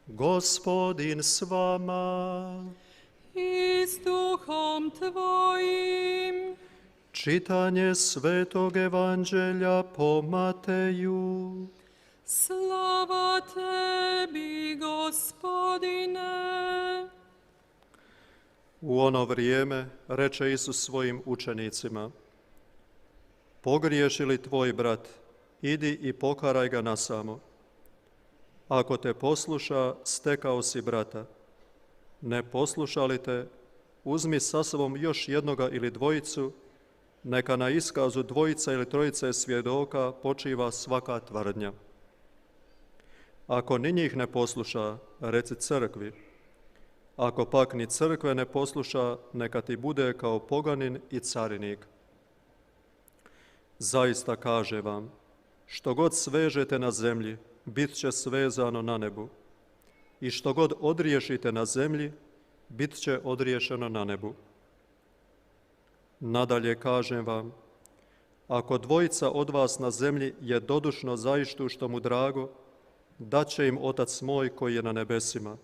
Gospodin s vama. I s duhom tvojim. Čitanje Svetog Evanđelja po Mateju. Slava tebi, Gospodine. U ono vrijeme reče Isus svojim učenicima: Pogriješi li tvoj brat, idi i pokaraj ga nasamo. Ako te posluša, stekao si brata. Ne posluša li te, uzmi sa sobom još jednoga ili dvojicu, neka na iskazu dvojica ili trojice svjedoka počiva svaka tvrdnja. Ako ni njih ne posluša, reci crkvi. Ako pak ni crkve ne posluša, neka ti bude kao poganin i carinik. Zaista kaže vam, što god svežete na zemlji, bit će svezano na nebu. I što god odriješite na zemlji, bit će odriješeno na nebu. Nadalje kažem vam, ako dvojica od vas na zemlji je dodušno zaištu što mu drago, dat će im Otac moj koji je na nebesima.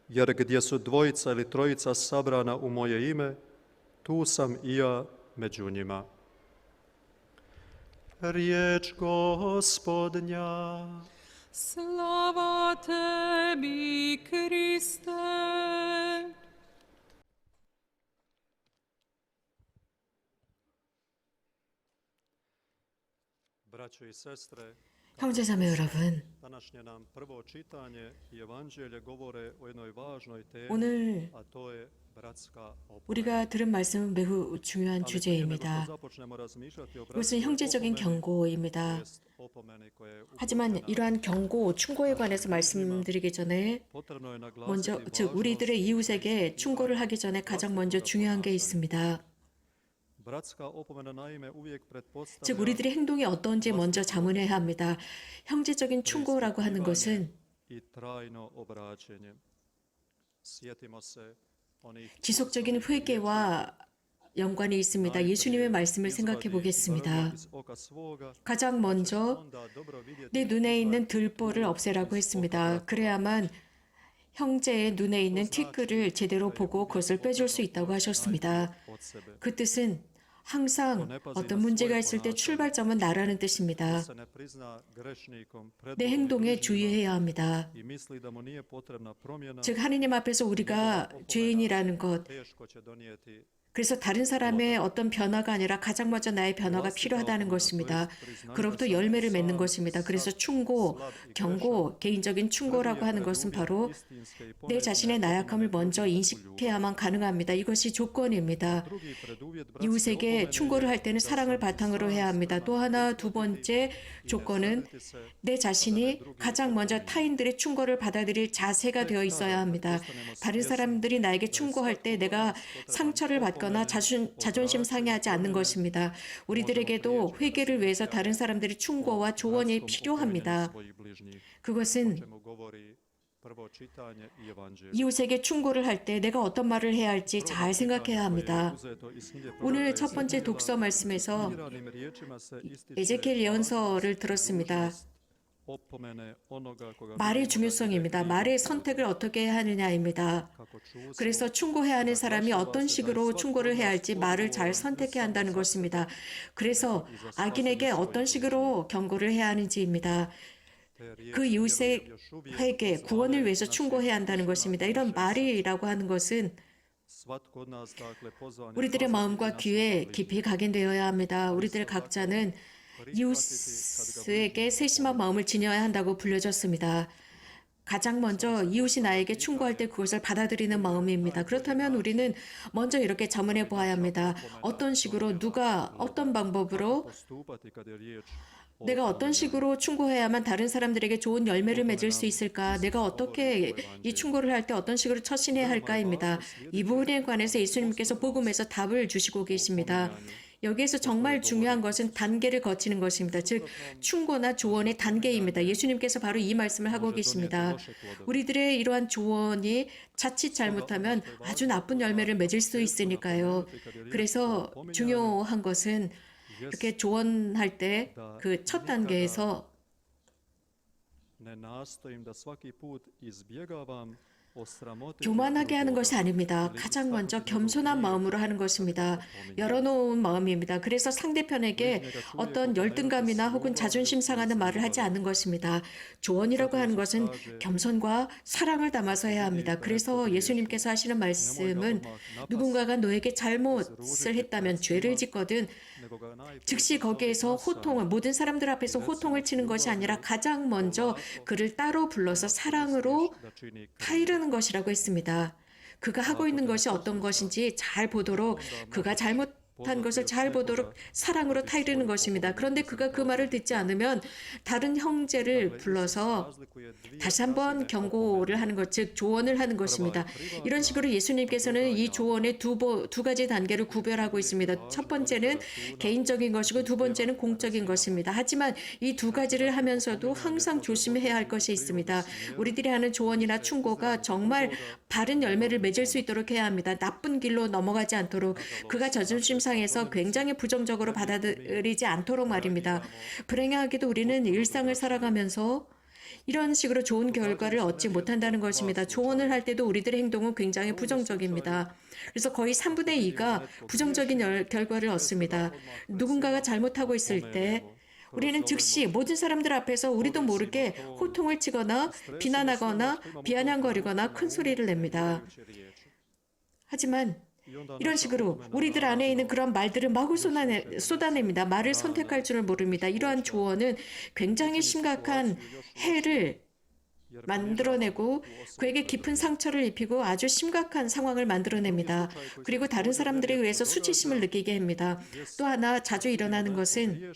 Jer gdje su dvojica ili trojica sabrana u moje ime, tu sam i ja među njima. Riječ Gospodnja. Slava tebi, Kriste. Braćo i sestre, 형제자매 여러분, današnje nam prvo čitanje i evanđelje govore o jednoj važnoj temi, 오늘 a to je bratska opomena. 우리가 들은 말씀은 매우 중요한 Ali prije nego što 주제입니다. započnemo razmišljati o 이것은 bratskoj 형제적인 opomeni, 경고입니다. jest opomeni koje je 하지만 upućena, 이러한 경고, 충고에 관해서 말씀드리기 전에 potrebno je naglasiti 먼저 즉 važnost 우리들의 이웃에게 충고를 하기 전에 가장 먼저 중요한 게 있습니다. bratska opomena naime uvijek 즉 pretpostavlja 우리들의 행동이 어떤지 먼저 자문해야 합니다. 형제적인 충고라고 하는 것은 i trajno obraćenje. Sjetimo se onih 지속적인 회개와 연관이 있습니다. 예수님의 말씀을 생각해 보겠습니다. 가장 먼저 내 눈에 있는 들보를 없애라고 했습니다. 그래야만 형제의 눈에 있는 티끌을 제대로 보고 그것을 빼줄 수 있다고 하셨습니다. 그 뜻은 항상 어떤 문제가 있을 때 출발점은 나라는 뜻입니다. 내 행동에 주의해야 합니다. 즉 하느님 앞에서 우리가 죄인이라는 것, 그래서 다른 사람의 어떤 변화가 아니라 가장 먼저 나의 변화가 필요하다는 것입니다. 그로부터 열매를 맺는 것입니다. 그래서 충고, 경고, 개인적인 충고라고 하는 것은 바로 내 자신의 나약함을 먼저 인식해야만 가능합니다. 이것이 조건입니다. 이웃에게 충고를 할 때는 사랑을 바탕으로 해야 합니다. 또 하나 두 번째 조건은 내 자신이 가장 먼저 타인들의 충고를 받아들일 자세가 되어 있어야 합니다. 다른 사람들이 나에게 충고할 때 내가 상처를 받거나 자존심 상해하지 않는 것입니다. 우리들에게도 회개를 위해서 다른 사람들의 충고와 조언이 필요합니다. 그것은 이웃에게 충고를 할 때 내가 어떤 말을 해야 할지 잘 생각해야 합니다. 오늘 첫 번째 독서 말씀에서 에제키엘 예언서를 들었습니다. 말의 중요성입니다. 말의 선택을 어떻게 해야 하느냐입니다. 그래서 충고해야 하는 사람이 어떤 식으로 충고를 해야 할지 말을 잘 선택해야 한다는 것입니다. 그래서 악인에게 어떤 식으로 경고를 해야 하는지입니다. 그 이웃의 회개, 구원을 위해서 충고해야 한다는 것입니다. 이런 말이라고 하는 것은 우리들의 마음과 귀에 깊이 각인되어야 합니다. 우리들 각자는 이웃에게 세심한 마음을 지녀야 한다고 불려졌습니다. 가장 먼저 이웃이 나에게 충고할 때 그것을 받아들이는 마음입니다. 그렇다면 우리는 먼저 이렇게 자문해 보아야 합니다. 어떤 식으로, 누가, 어떤 방법으로, 내가 어떤 식으로 충고해야만 다른 사람들에게 좋은 열매를 맺을 수 있을까? 내가 어떻게 이 충고를 할 때 어떤 식으로 처신해야 할까입니다. 이 부분에 관해서 예수님께서 복음에서 답을 주시고 계십니다. 여기에서 정말 중요한 것은 단계를 거치는 것입니다. 즉 충고나 조언의 단계입니다. 예수님께서 바로 이 말씀을 하고 계십니다. 우리들의 이러한 조언이 자칫 잘못하면 아주 나쁜 열매를 맺을 수 있으니까요. 그래서 중요한 것은 이렇게 조언할 때 그 첫 단계에서 Ne nastojim da svaki put izbjegavam osramotiti 교만하게 하는 drugoga 것이 아닙니다. ili 가장 먼저 istaknuti njegov 겸손한 grijeh 마음으로 하는 kako 것입니다. to pominje. 열어놓은 마음입니다. 그래서 상대편에게 어떤 열등감이나 혹은 자존심 상하는 말을 하지 않는 것입니다. 조언이라고 하는 것은 겸손과 사랑을 담아서 해야 합니다. 그래서 예수님께서 하시는 말씀은 누군가가 너에게 잘못을 했다면 죄를 짓거든 Nego ga najprije 즉시 거기에서 호통을 모든 사람들 앞에서 호통을 치는 것이 아니라 가장 먼저 그를 따로 불러서 사랑으로 da čini 타이르는 것이라고 했습니다. 그가 하고 있는 것이 어떤 것인지 잘 보도록 그가 잘못한 것을 잘 보도록 사랑으로 타이르는 것입니다. 그런데 그가 그 말을 듣지 않으면 다른 형제를 불러서 다시 한번 경고를 하는 것, 즉 조언을 하는 것입니다. 이런 식으로 예수님께서는 이 조언의 두 가지 단계를 구별하고 있습니다. 첫 번째는 개인적인 것이고 두 번째는 공적인 것입니다. 하지만 이 두 가지를 하면서도 항상 조심해야 할 것이 있습니다. 우리들이 하는 조언이나 충고가 정말 바른 열매를 맺을 수 있도록 해야 합니다. 나쁜 길로 넘어가지 않도록 그가 자존심 상해서 굉장히 부정적으로 받아들이지 않도록 말입니다. 불행하게도 우리는 일상을 살아가면서 이런 식으로 좋은 결과를 얻지 못한다는 것입니다. 조언을 할 때도 우리들의 행동은 굉장히 부정적입니다. 그래서 거의 3분의 2가 부정적인 결과를 얻습니다. 누군가가 잘못하고 있을 때 우리는 즉시 모든 사람들 앞에서 우리도 모르게 호통을 치거나 비난하거나 비아냥거리거나 큰 소리를 냅니다. 하지만 이런 식으로 우리들 안에 있는 그런 말들을 마구 쏟아냅니다. 말을 선택할 줄을 모릅니다. 이러한 조언은 굉장히 심각한 해를 만들어내고 그에게 깊은 상처를 입히고 아주 심각한 상황을 만들어냅니다. 그리고 다른 사람들에 의해서 수치심을 느끼게 합니다. 또 하나 자주 일어나는 것은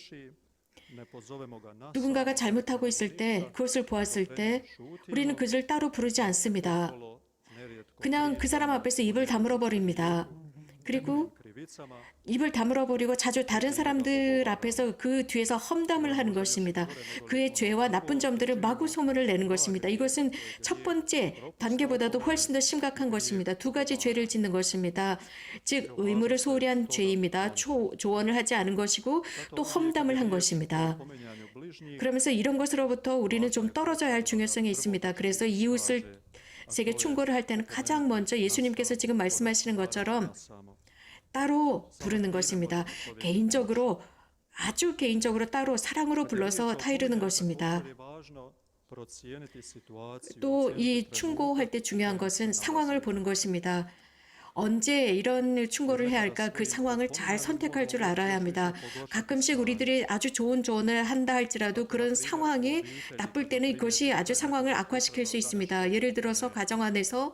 누군가가 잘못하고 있을 때, 그것을 보았을 때 우리는 그를 따로 부르지 않습니다. 그냥 그 사람 앞에서 입을 다물어 버립니다. 그리고 입을 다물어 버리고 자주 다른 사람들 앞에서 그 뒤에서 험담을 하는 것입니다. 그의 죄와 나쁜 점들을 마구 소문을 내는 것입니다. 이것은 첫 번째 단계보다도 훨씬 더 심각한 것입니다. 두 가지 죄를 짓는 것입니다. 즉 의무를 소홀히 한 죄입니다. 조언을 하지 않은 것이고 또 험담을 한 것입니다. 그러면서 이런 것으로부터 우리는 좀 떨어져야 할 중요성이 있습니다. 그래서 이웃을 세계 충고를 할 때는 가장 먼저 예수님께서 지금 말씀하시는 것처럼 따로 부르는 것입니다. 개인적으로 아주 개인적으로 따로 사랑으로 불러서 타이르는 것입니다. 또 이 충고할 때 중요한 것은 상황을 보는 것입니다. 언제 이런 충고를 해야 할까? 그 상황을 잘 선택할 줄 알아야 합니다. 가끔씩 우리들이 아주 좋은 조언을 한다 할지라도 그런 상황이 나쁠 때는 이것이 아주 상황을 악화시킬 수 있습니다. 예를 들어서 가정 안에서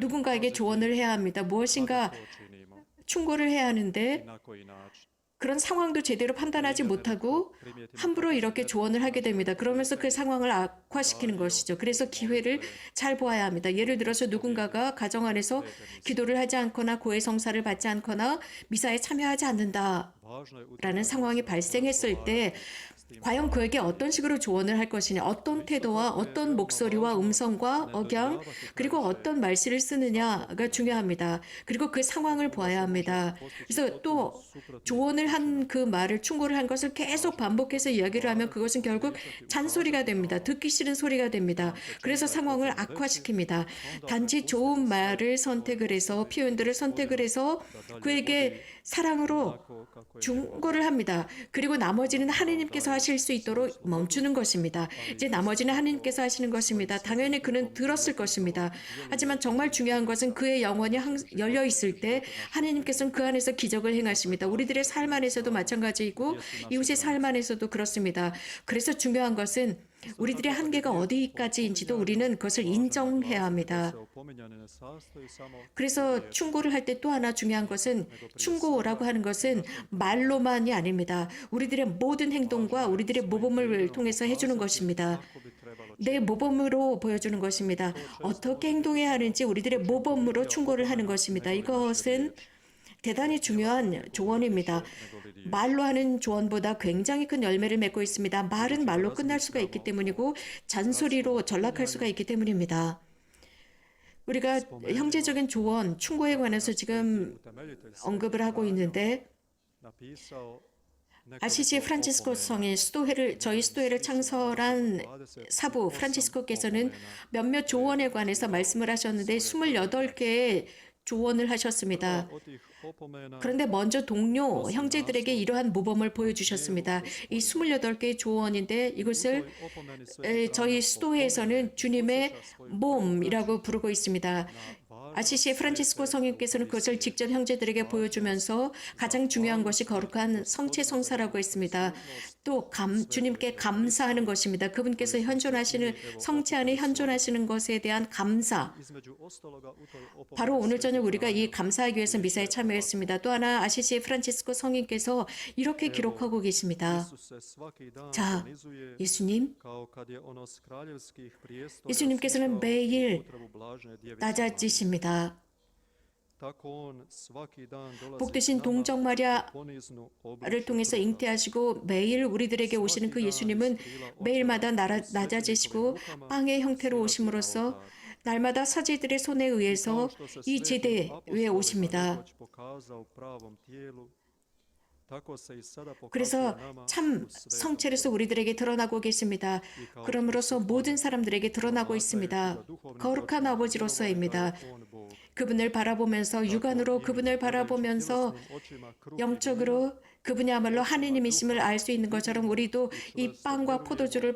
누군가에게 조언을 해야 합니다. 무엇인가 충고를 해야 하는데 그런 상황도 제대로 판단하지 못하고 함부로 이렇게 조언을 하게 됩니다. 그러면서 그 상황을 악화시키는 것이죠. 그래서 기회를 잘 보아야 합니다. 예를 들어서 누군가가 가정 안에서 기도를 하지 않거나 고해 성사를 받지 않거나 미사에 참여하지 않는다라는 상황이 발생했을 때 과연 그에게 어떤 식으로 조언을 할 것이냐, 어떤 태도와 어떤 목소리와 음성과 억양, 그리고 어떤 말씨를 쓰느냐가 중요합니다. 그리고 그 상황을 보아야 합니다. 그래서 또 조언을 한 그 말을 충고를 한 것을 계속 반복해서 이야기를 하면 그것은 결국 잔소리가 됩니다. 듣기 싫은 소리가 됩니다. 그래서 상황을 악화시킵니다. 단지 좋은 말을 선택을 해서 표현들을 선택을 해서 그에게 사랑으로 충고를 합니다. 그리고 나머지는 하느님께서 하실 수 있도록 멈추는 것입니다. 이제 나머지는 하느님께서 하시는 것입니다. 당연히 그는 들었을 것입니다. 하지만 정말 중요한 것은 그의 영혼이 열려 있을 때 하느님께서는 그 안에서 기적을 행하십니다. 우리들의 삶 안에서도 마찬가지이고 이웃의 삶 안에서도 그렇습니다. 그래서 중요한 것은 우리들의 한계가 어디까지인지도 우리는 그것을 인정해야 합니다. 그래서 충고를 할 때 또 하나 중요한 것은 충고라고 하는 것은 말로만이 아닙니다. 우리들의 모든 행동과 우리들의 모범을 통해서 해주는 것입니다. 내 모범으로 보여주는 것입니다. 어떻게 행동해야 하는지 우리들의 모범으로 충고를 하는 것입니다. 이것은 대단히 중요한 조언입니다. 말로 하는 조언보다 굉장히 큰 열매를 맺고 있습니다. 말은 말로 끝날 수가 있기 때문이고 잔소리로 전락할 수가 있기 때문입니다. 우리가 형제적인 조언, 충고에 관해서 지금 언급을 하고 있는데 아시지 프란치스코 성인 저희 수도회를 창설한 사부 프란치스코께서는 몇몇 조언에 관해서 말씀을 하셨는데 28개의 조언을 하셨습니다. 그런데 먼저 동료 형제들에게 이러한 모범을 보여주셨습니다. 이 28개의 조언인데 이것을 저희 수도회에서는 주님의 몸이라고 부르고 있습니다. 아시시 프란치스코 성인께서는 그것을 직접 형제들에게 보여주면서 가장 중요한 것이 거룩한 성체 성사라고 했습니다. 또 주님께 감사하는 것입니다. 그분께서 현존하시는 성체 안에 현존하시는 것에 대한 감사. 바로 오늘 저녁 우리가 이 감사하기 위해서 미사에 참여했습니다. 또 하나 아시시 프란치스코 성인께서 이렇게 기록하고 계십니다. 자, 예수님께서는 매일 낮아지십니다. 복되신 동정 마리아를 통해서 잉태하시고 매일 우리들에게 오시는 그 예수님은 매일마다 낮아지시고 빵의 형태로 오심으로써 날마다 사제들의 손에 의해서 이 제대 위에 오십니다. 그래서 참 성체로서 우리들에게 드러나고 계십니다. 그러므로서 모든 사람들에게 드러나고 있습니다. 거룩한 아버지로서입니다. 그분을 바라보면서 육안으로 그분을 바라보면서 영적으로 그분이야말로 하느님이심을 알 수 있는 것처럼 우리도 이 빵과 포도주를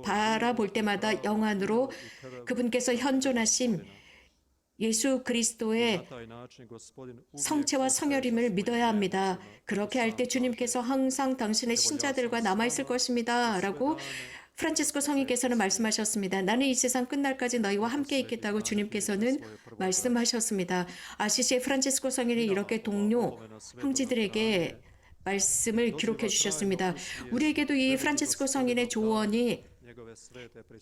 바라볼 때마다 영안으로 그분께서 현존하신 예수 그리스도의 성체와 성혈임을 믿어야 합니다. 그렇게 할 때 주님께서 항상 당신의 신자들과 남아있을 것입니다. 라고 프란치스코 성인께서는 말씀하셨습니다. 나는 이 세상 끝날까지 너희와 함께 있겠다고 주님께서는 말씀하셨습니다. 아시시의 프란치스코 성인이 이렇게 동료 형제들에게 말씀을 기록해 주셨습니다. 우리에게도 이 프란치스코 성인의 조언이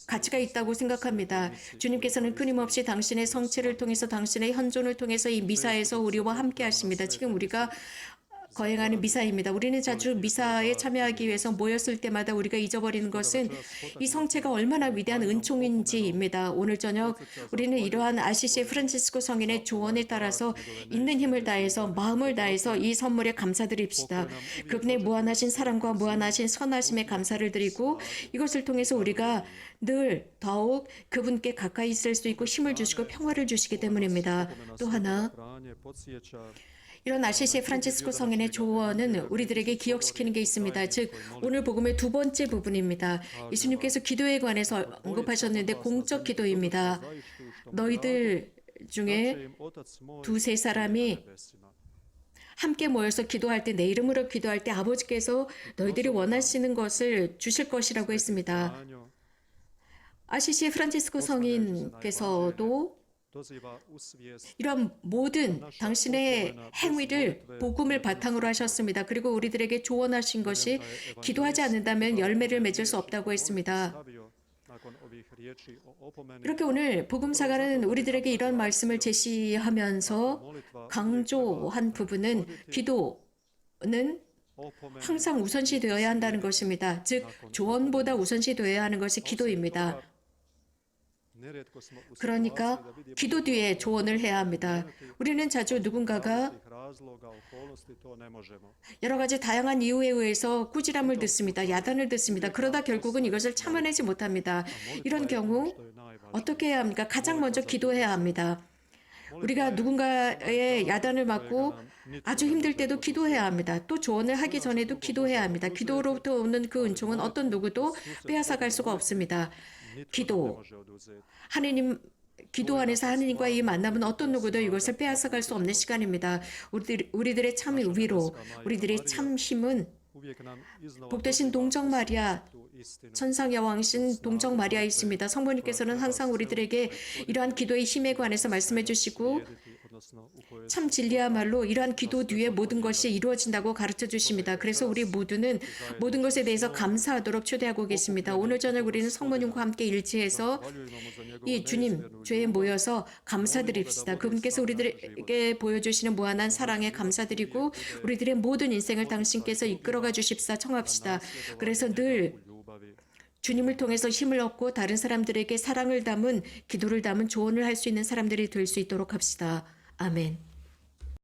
가치가 있다고 생각합니다. 주님께서는 끊임없이 당신의 성체를 통해서 당신의 현존을 통해서 이 미사에서 우리와 함께 하십니다. 지금 우리가 거행하는 미사입니다. 우리는 자주 미사에 참여하기 위해서 모였을 때마다 우리가 잊어버리는 것은 이 성체가 얼마나 위대한 은총인지입니다. 오늘 저녁 우리는 이러한 아시시 프란치스코 성인의 조언에 따라서 있는 힘을 다해서 마음을 다해서 이 선물에 감사드립시다. 그분의 무한하신 사랑과 무한하신 선하심에 감사를 드리고 이것을 통해서 우리가 늘 더욱 그분께 가까이 있을 수 있고 힘을 주시고 평화를 주시기 때문입니다. 또 하나 이런 아시시 프란치스코 성인의 조언은 우리들에게 기억시키는 게 있습니다. 즉 오늘 복음의 두 번째 부분입니다. 예수님께서 기도에 관해서 언급하셨는데 공적 기도입니다. 너희들 중에 두세 사람이 함께 모여서 기도할 때 내 이름으로 기도할 때 아버지께서 너희들이 원하시는 것을 주실 것이라고 했습니다. 아시시 프란치스코 성인께서도 이런 모든 당신의 행위를 복음을 바탕으로 하셨습니다. 그리고 우리들에게 조언하신 것이 기도하지 않는다면 열매를 맺을 수 없다고 했습니다. 이렇게 오늘 복음사가는 우리들에게 이런 말씀을 제시하면서 강조한 부분은 기도는 항상 우선시 되어야 한다는 것입니다. 즉 조언보다 우선시 되어야 하는 것이 기도입니다. 그러니까 기도 뒤에 조언을 해야 합니다. 우리는 자주 누군가가 여러 가지 다양한 이유에 의해서 꾸지람을 듣습니다. 야단을 듣습니다. 그러다 결국은 이것을 참아내지 못합니다. 이런 경우 어떻게 해야 합니까? 가장 먼저 기도해야 합니다. 우리가 누군가의 야단을 맞고 아주 힘들 때도 기도해야 합니다. 또 조언을 하기 전에도 기도해야 합니다. 기도로부터 오는 그 은총은 어떤 누구도 빼앗아갈 수가 없습니다. 기도 안에서 하느님과의 이 만남은 어떤 누구도 이것을 빼앗아갈 수 없는 시간입니다. 우리들의 참 위로, 우리들의 참 힘은 복되신 동정 마리아, 천상의 왕신 동정 마리아이십니다. 성부님께서는 항상 우리들에게 이러한 기도의 힘에 관해서 말씀해 주시고 참 진리야말로 이러한 기도 뒤에 모든 것이 이루어진다고 가르쳐 주십니다. 그래서 우리 모두는 모든 것에 대해서 감사하도록 초대하고 계십니다. 오늘 저녁 우리는 성모님과 함께 일치해서 이 주님 죄에 모여서 감사드립시다. 그분께서 우리들에게 보여주시는 무한한 사랑에 감사드리고 우리들의 모든 인생을 당신께서 이끌어가 주십사 청합시다. 그래서 늘 주님을 통해서 힘을 얻고 다른 사람들에게 사랑을 담은 기도를 담은 조언을 할 수 있는 사람들이 될 수 있도록 합시다. 아멘.